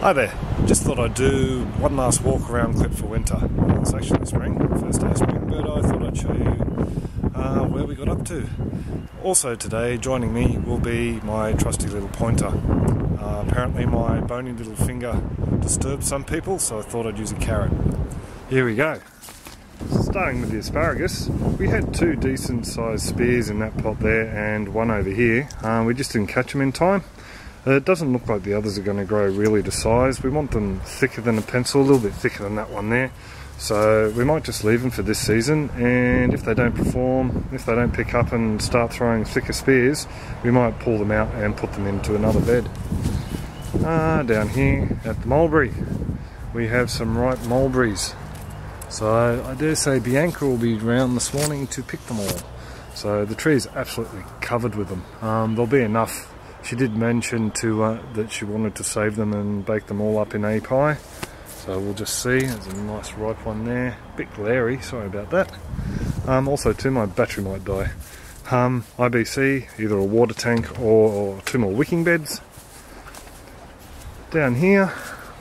Hi there, just thought I'd do one last walk around clip for winter. It's actually spring, first day of spring, but I thought I'd show you where we got up to. Also today, joining me will be my trusty little pointer. Apparently my bony little finger disturbs some people, so I thought I'd use a carrot. Here we go. Starting with the asparagus, we had two decent sized spears in that pot there and one over here. We just didn't catch them in time. It doesn't look like the others are going to grow really to size. We want them thicker than a pencil, a little bit thicker than that one there. So we might just leave them for this season, and if they don't perform, if they don't pick up and start throwing thicker spears, we might pull them out and put them into another bed. Down here at the mulberry, we have some ripe mulberries. So I dare say Bianca will be around this morning to pick them all. So the tree is absolutely covered with them. There'll be enough. She did mention that she wanted to save them and bake them all up in a pie. So we'll just see. There's a nice ripe one there. A bit glary, sorry about that. Also too, my battery might die. IBC, either a water tank or two more wicking beds. Down here,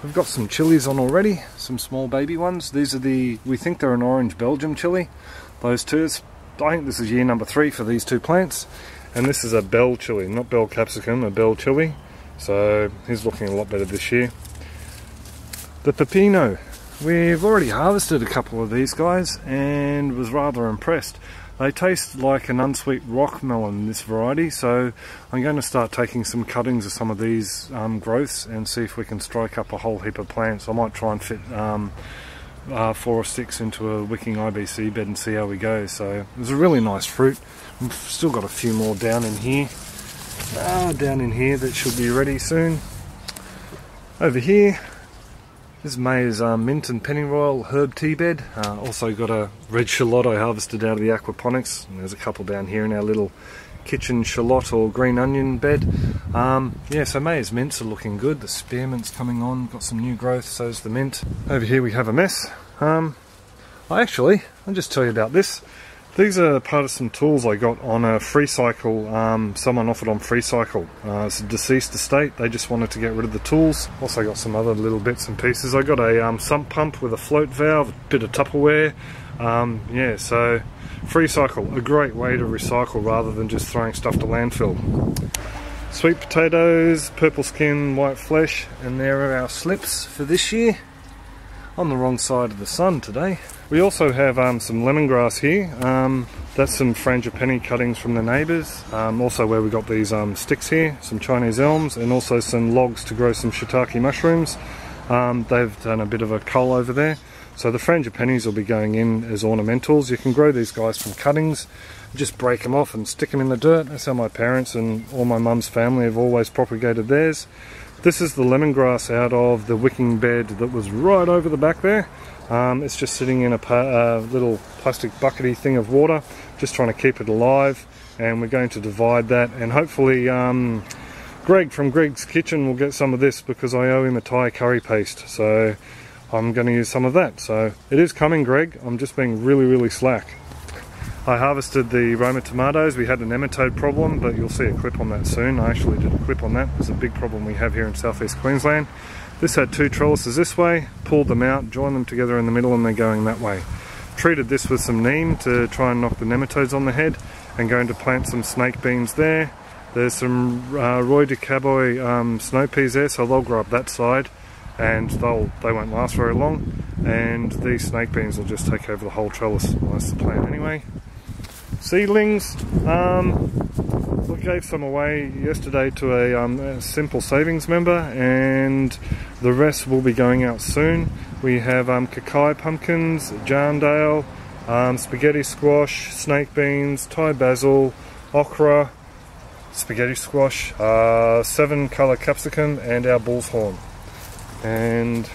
we've got some chilies on already, some small baby ones. These are we think they're an orange Belgium chili. Those two, I think this is year number 3 for these two plants. And this is a bell chili, not bell capsicum, a bell chili. So he's looking a lot better this year. The pepino. We've already harvested a couple of these guys and was rather impressed. They taste like an unsweet rock melon, this variety, so I'm going to start taking some cuttings of some of these growths and see if we can strike up a whole heap of plants. I might try and fit 4 or 6 into a wicking IBC bed and see how we go. So it was a really nice fruit. We've still got a few more down in here. That should be ready soon. Over here, this is May's mint and pennyroyal herb tea bed. Also got a red shallot I harvested out of the aquaponics. And there's a couple down here in our little kitchen shallot or green onion bed. Yeah, so May's mints are looking good. The spearmint's coming on, got some new growth, so's the mint. Over here we have a mess. I'll just tell you about this. These are part of some tools I got on a Freecycle. Someone offered on Freecycle. It's a deceased estate. They just wanted to get rid of the tools. Also got some other little bits and pieces. I got a sump pump with a float valve, a bit of Tupperware. Yeah, so Freecycle, a great way to recycle rather than just throwing stuff to landfill. Sweet potatoes, purple skin, white flesh, and there are our slips for this year. On the wrong side of the sun today. We also have some lemongrass here. That's some frangipani cuttings from the neighbours. Also where we got these sticks here, some Chinese elms, and also some logs to grow some shiitake mushrooms. They've done a bit of a cull over there. So the frangipanis will be going in as ornamentals. You can grow these guys from cuttings, just break them off and stick them in the dirt. That's how my parents and all my mum's family have always propagated theirs. This is the lemongrass out of the wicking bed that was right over the back there. It's just sitting in a little plastic buckety thing of water, just trying to keep it alive, and we're going to divide that, and hopefully Greg from Greg's Kitchen will get some of this because I owe him a Thai curry paste, so I'm going to use some of that. So it is coming, Greg. I'm just being really slack. I harvested the Roma tomatoes. We had a nematode problem, but you'll see a clip on that soon. I actually did a clip on that. It's a big problem we have here in southeast Queensland. This had 2 trellises this way, pulled them out, joined them together in the middle, and they're going that way. Treated this with some neem to try and knock the nematodes on the head, and going to plant some snake beans there. There's some Roy de Caboy snow peas there, so they'll grow up that side, and they won't last very long. And these snake beans will just take over the whole trellis. Well, that's the plan anyway. Seedlings, we gave some away yesterday to a simple savings member, and the rest will be going out soon. We have Kakai pumpkins, Jarndale, spaghetti squash, snake beans, Thai basil, okra, spaghetti squash, 7 colour capsicum, and our bull's horn. And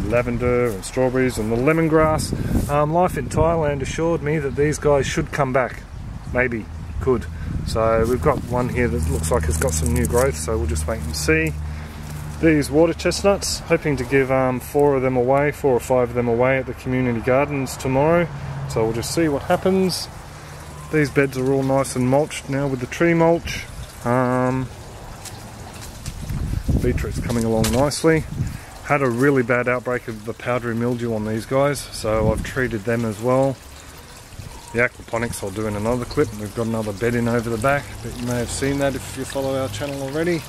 lavender and strawberries and the lemongrass. Life in Thailand assured me that these guys should come back. Maybe could. So we've got one here that looks like it's got some new growth, so we'll just wait and see. These water chestnuts, hoping to give 4 or 5 of them away at the community gardens tomorrow, so we'll just see what happens. These beds are all nice and mulched now with the tree mulch. Beetroot's coming along nicely. Had a really bad outbreak of the powdery mildew on these guys, so I've treated them as well. The aquaponics I'll do in another clip. We've got another bed in over the back, but you may have seen that if you follow our channel already.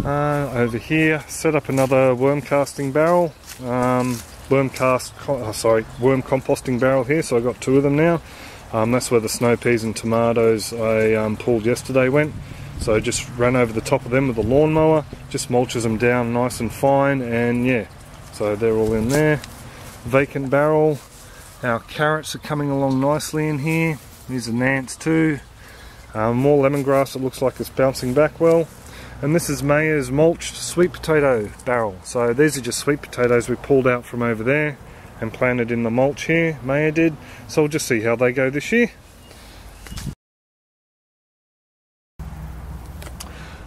Over here, set up another worm casting barrel, worm composting barrel here, so I've got 2 of them now. That's where the snow peas and tomatoes I pulled yesterday went. So just ran over the top of them with the lawnmower, just mulches them down nice and fine, and yeah, so they're all in there. Vacant barrel. Our carrots are coming along nicely in here. These are Nance too. More lemongrass, it looks like it's bouncing back well. And this is Maya's mulched sweet potato barrel. So these are just sweet potatoes we pulled out from over there and planted in the mulch here, Maya did. So we'll just see how they go this year.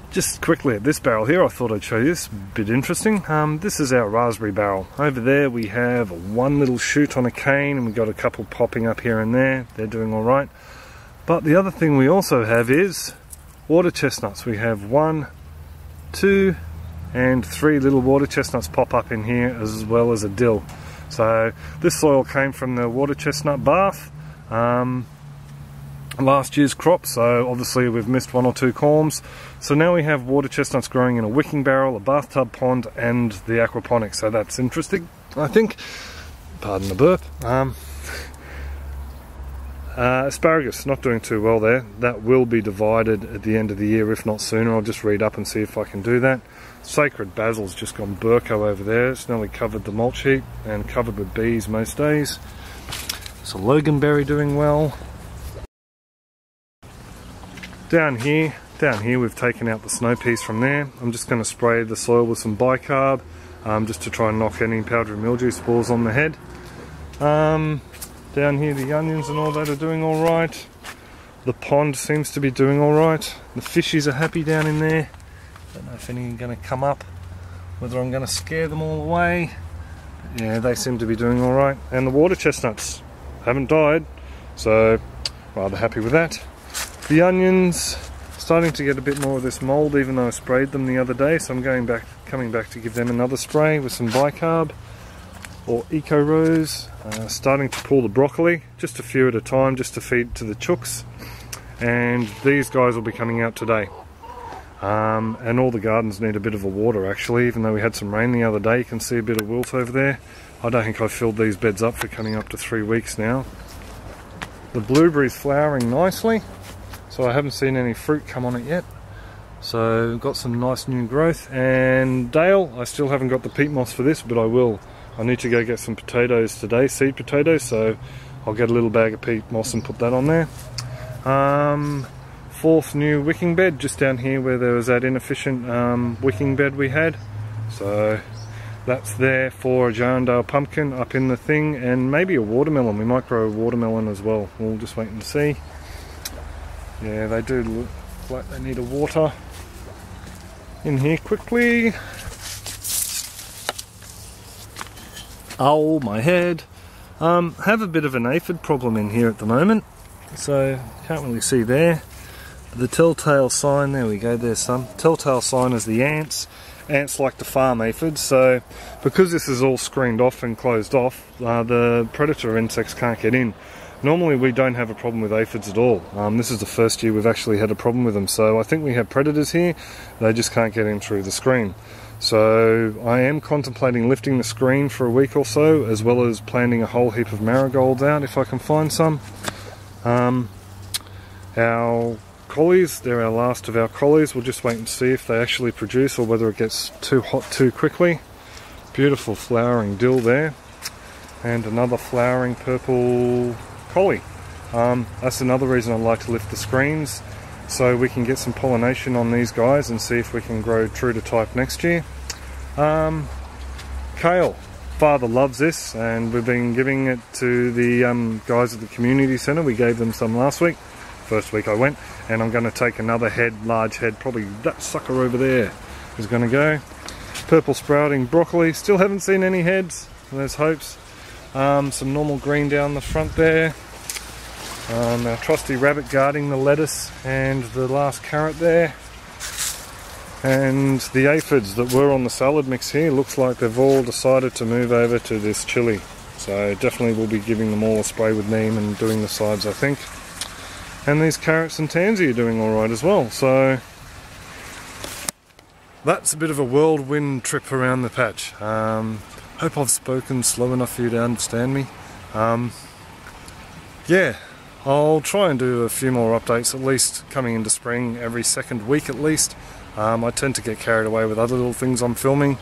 Just quickly at this barrel here, I thought I'd show you this, a bit interesting. This is our raspberry barrel. Over there we have 1 little shoot on a cane, and we've got a couple popping up here and there. They're doing alright. But the other thing we also have is water chestnuts. We have 1, 2 and 3 little water chestnuts pop up in here, as well as a dill. So this soil came from the water chestnut bath. Last year's crop, so obviously we've missed 1 or 2 corms. So now we have water chestnuts growing in a wicking barrel, a bathtub pond, and the aquaponics. So that's interesting, I think. Pardon the burp. Asparagus, not doing too well there. That will be divided at the end of the year, if not sooner. I'll just read up and see if I can do that. Sacred basil's just gone burko over there. It's nearly covered the mulch heap and covered with bees most days. So loganberry doing well. Down here we've taken out the snow peas from there. I'm just going to spray the soil with some bicarb, just to try and knock any powdery mildew spores on the head. Down here the onions and all that are doing alright. The pond seems to be doing alright. The fishies are happy down in there. Don't know if any are going to come up, whether I'm going to scare them all away. Yeah, they seem to be doing alright. And the water chestnuts haven't died, so rather happy with that. The onions, starting to get a bit more of this mould, even though I sprayed them the other day, so I'm coming back to give them another spray with some bicarb or Eco Rose. Starting to pull the broccoli, just a few at a time, just to feed to the chooks. And these guys will be coming out today. And all the gardens need a bit of a water actually, even though we had some rain the other day. You can see a bit of wilt over there. I don't think I've filled these beds up for coming up to 3 weeks now. The blueberry's flowering nicely. So I haven't seen any fruit come on it yet. So got some nice new growth. And Dale, I still haven't got the peat moss for this, but I will. I need to go get some potatoes today, seed potatoes, so I'll get a little bag of peat moss and put that on there. 4th new wicking bed, just down here where there was that inefficient wicking bed we had. So that's there for a Jarndale pumpkin up in the thing, and maybe a watermelon. We might grow a watermelon as well. We'll just wait and see. Yeah, they do look like they need a water in here quickly. Oh, my head. Have a bit of an aphid problem in here at the moment, so can't really see there. The telltale sign, there we go, there's some. Telltale sign is the ants. Ants like to farm aphids, so because this is all screened off and closed off, the predator insects can't get in. Normally we don't have a problem with aphids at all. This is the first year we've actually had a problem with them, so I think we have predators here. They just can't get in through the screen. So I am contemplating lifting the screen for a week or so, as well as planting a whole heap of marigolds out if I can find some. Our collies, they're our last of our collies. We'll just wait and see if they actually produce or whether it gets too hot too quickly. Beautiful flowering dill there, and another flowering purple collie. That's another reason I like to lift the screens, so we can get some pollination on these guys and see if we can grow true to type next year. Kale, father loves this, and we've been giving it to the guys at the community centre. We gave them some last week, first week I went, and I'm going to take another head, large head, probably that sucker over there is going to go. Purple sprouting broccoli, still haven't seen any heads, there's hopes. Some normal green down the front there. Our trusty rabbit guarding the lettuce and the last carrot there. And the aphids that were on the salad mix here, looks like they've all decided to move over to this chilli. So definitely we'll be giving them all a spray with neem and doing the sides, I think. And these carrots and tansy are doing alright as well. So that's a bit of a whirlwind trip around the patch. Hope I've spoken slow enough for you to understand me. Yeah, I'll try and do a few more updates, at least coming into spring every second week at least. I tend to get carried away with other little things I'm filming.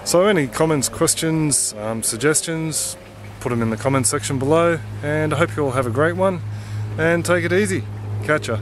So any comments, questions, suggestions, put them in the comment section below, and I hope you all have a great one and take it easy. Catch ya.